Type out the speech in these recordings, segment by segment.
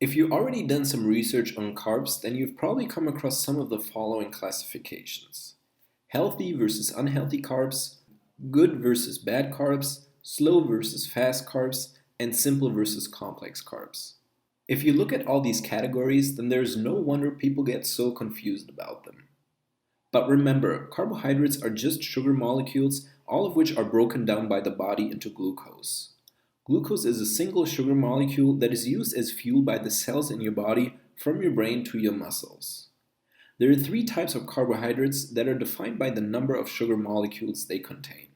If you've already done some research on carbs, then you've probably come across some of the following classifications: healthy versus unhealthy carbs, good versus bad carbs, slow versus fast carbs, and simple versus complex carbs. If you look at all these categories, then there's no wonder people get so confused about them. But remember, carbohydrates are just sugar molecules, all of which are broken down by the body into glucose. Glucose is a single sugar molecule that is used as fuel by the cells in your body from your brain to your muscles. There are three types of carbohydrates that are defined by the number of sugar molecules they contain.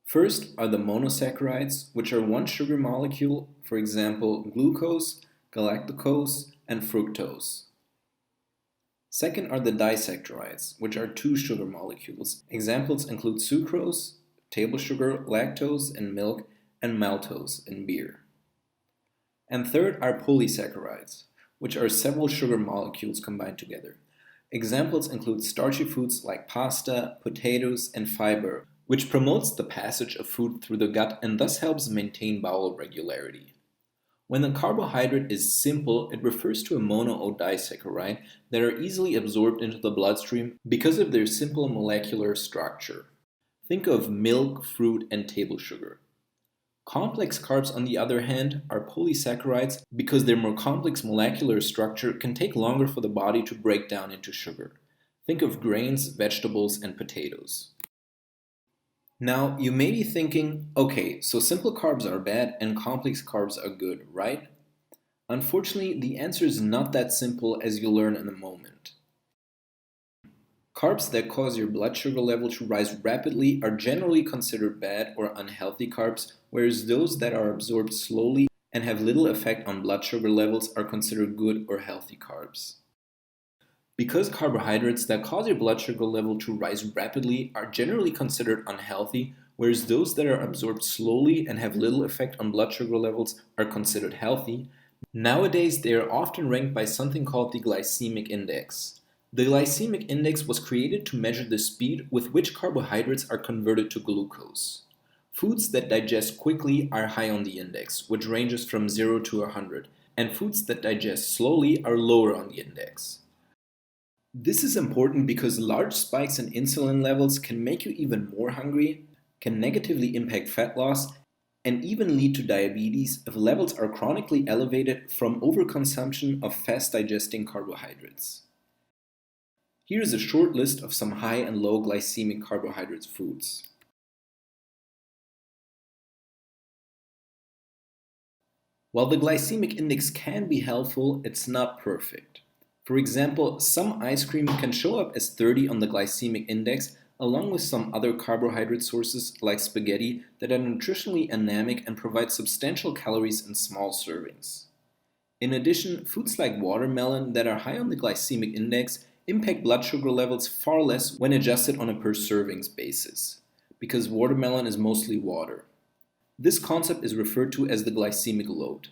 First are the monosaccharides, which are one sugar molecule, for example, glucose, galactose, and fructose. Second are the disaccharides, which are two sugar molecules. Examples include sucrose, table sugar, lactose in milk, and maltose in beer. And third are polysaccharides, which are several sugar molecules combined together. Examples include starchy foods like pasta, potatoes, and fiber, which promotes the passage of food through the gut and thus helps maintain bowel regularity. When a carbohydrate is simple, it refers to a mono or disaccharide that are easily absorbed into the bloodstream because of their simple molecular structure. Think of milk, fruit, and table sugar. Complex carbs, on the other hand, are polysaccharides because their more complex molecular structure can take longer for the body to break down into sugar. Think of grains, vegetables, and potatoes. Now, you may be thinking, okay, so simple carbs are bad and complex carbs are good, right? Unfortunately, the answer is not that simple, as you'll learn in a moment. Carbs that cause your blood sugar level to rise rapidly are generally considered bad or unhealthy carbs, whereas those that are absorbed slowly and have little effect on blood sugar levels are considered good or healthy carbs. Because carbohydrates that cause your blood sugar level to rise rapidly are generally considered unhealthy, whereas those that are absorbed slowly and have little effect on blood sugar levels are considered healthy, nowadays they are often ranked by something called the glycemic index. The glycemic index was created to measure the speed with which carbohydrates are converted to glucose. Foods that digest quickly are high on the index, which ranges from 0 to 100, and foods that digest slowly are lower on the index. This is important because large spikes in insulin levels can make you even more hungry, can negatively impact fat loss, and even lead to diabetes if levels are chronically elevated from overconsumption of fast-digesting carbohydrates. Here is a short list of some high and low glycemic carbohydrates foods. While the glycemic index can be helpful, it's not perfect. For example, some ice cream can show up as 30 on the glycemic index, along with some other carbohydrate sources like spaghetti that are nutritionally anemic and provide substantial calories in small servings. In addition, foods like watermelon that are high on the glycemic index impact blood sugar levels far less when adjusted on a per servings basis, because watermelon is mostly water. This concept is referred to as the glycemic load.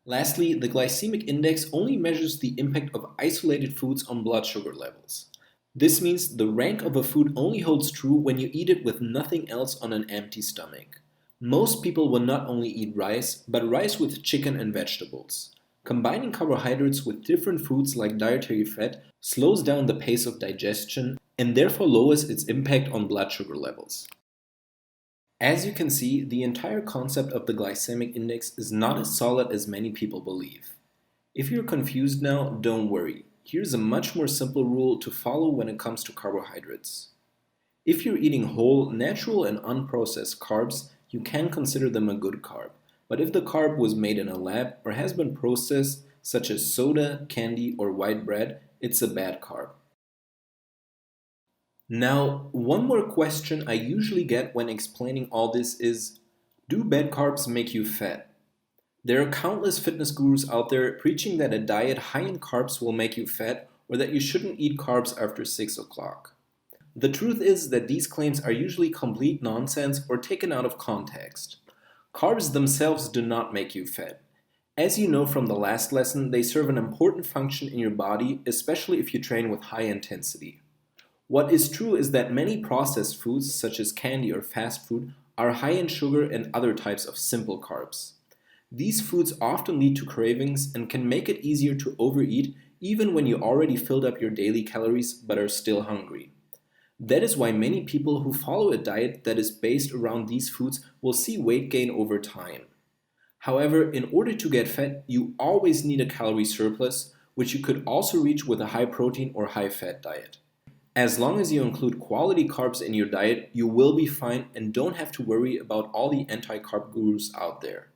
Lastly, the glycemic index only measures the impact of isolated foods on blood sugar levels. This means the rank of a food only holds true when you eat it with nothing else on an empty stomach. Most people will not only eat rice, but rice with chicken and vegetables. Combining carbohydrates with different foods like dietary fat slows down the pace of digestion and therefore lowers its impact on blood sugar levels. As you can see, the entire concept of the glycemic index is not as solid as many people believe. If you're confused now, don't worry. Here's a much more simple rule to follow when it comes to carbohydrates. If you're eating whole, natural, and unprocessed carbs, you can consider them a good carb. But if the carb was made in a lab or has been processed, such as soda, candy, or white bread, it's a bad carb. Now, one more question I usually get when explaining all this is, do bad carbs make you fat? There are countless fitness gurus out there preaching that a diet high in carbs will make you fat or that you shouldn't eat carbs after 6 o'clock. The truth is that these claims are usually complete nonsense or taken out of context. Carbs themselves do not make you fat. As you know from the last lesson, they serve an important function in your body, especially if you train with high intensity. What is true is that many processed foods, such as candy or fast food, are high in sugar and other types of simple carbs. These foods often lead to cravings and can make it easier to overeat even when you already filled up your daily calories but are still hungry. That is why many people who follow a diet that is based around these foods will see weight gain over time. However, in order to get fat, you always need a calorie surplus, which you could also reach with a high protein or high fat diet. As long as you include quality carbs in your diet, you will be fine and don't have to worry about all the anti carb gurus out there.